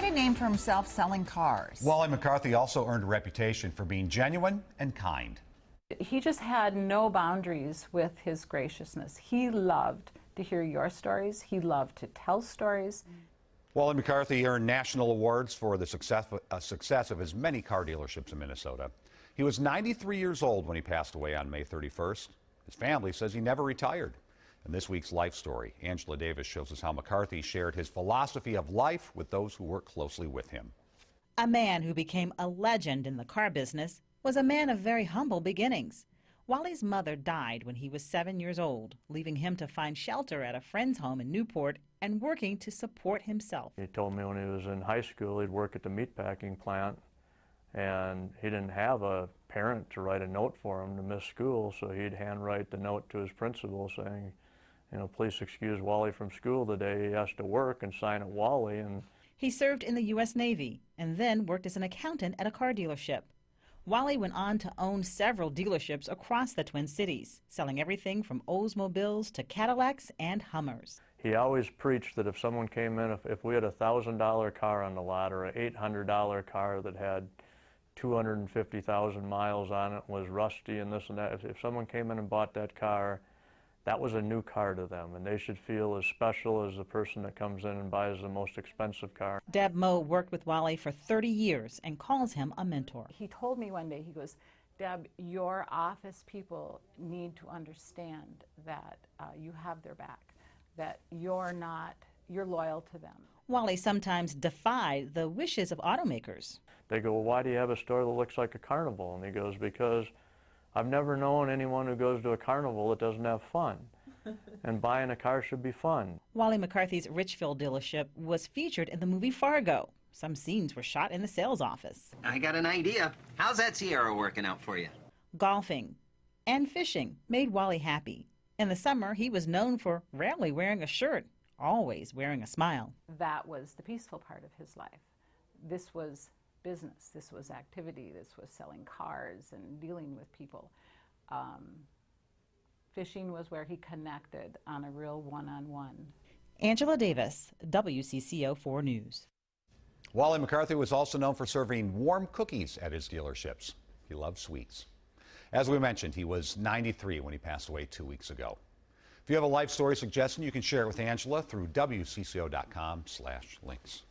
made a name for himself selling cars. Wally McCarthy also earned a reputation for being genuine and kind. He just had no boundaries with his graciousness. He loved to hear your stories. He loved to tell stories. Wally McCarthy earned national awards for the success of his many car dealerships in Minnesota. He was 93 years old when he passed away on May 31st. His family says he never retired. In this week's Life Story, Angela Davis shows us how McCarthy shared his philosophy of life with those who work closely with him. A man who became a legend in the car business was a man of very humble beginnings. Wally's mother died when he was 7 years old, leaving him to find shelter at a friend's home in Newport and working to support himself. He told me when he was in high school he'd work at the meatpacking plant, and he didn't have a parent to write a note for him to miss school, so he'd handwrite the note to his principal saying, you know, please excuse Wally from school today, he has to work, and sign it Wally. And he served in the U.S. Navy and then worked as an accountant at a car dealership. Wally went on to own several dealerships across the Twin Cities, selling everything from Oldsmobiles to Cadillacs and Hummers. He always preached that if someone came in, if we had a $1,000 car on the lot or an $800 car that had 250,000 miles on it, was rusty and this and that, if someone came in and bought that car, that was a new car to them, and they should feel as special as the person that comes in and buys the most expensive car. Deb Moe worked with Wally for 30 years and calls him a mentor. He told me one day, he goes, Deb, your office people need to understand that you have their back, that you're loyal to them. Wally sometimes defied the wishes of automakers. They go, well, why do you have a store that looks like a carnival? And he goes, because I've never known anyone who goes to a carnival that doesn't have fun, and buying a car should be fun. Wally McCarthy's Richfield dealership was featured in the movie Fargo. Some scenes were shot in the sales office. I got an idea. How's that Sierra working out for you? Golfing and fishing made Wally happy. In the summer, he was known for rarely wearing a shirt, always wearing a smile. That was the peaceful part of his life. This was business, this was activity, this was selling cars and dealing with people. Fishing was where he connected on a real one-on-one. Angela Davis, WCCO 4 News. Wally McCarthy was also known for serving warm cookies at his dealerships. He loved sweets. As we mentioned, he was 93 when he passed away 2 weeks ago. If you have a life story suggestion, you can share it with Angela through WCCO.com/links.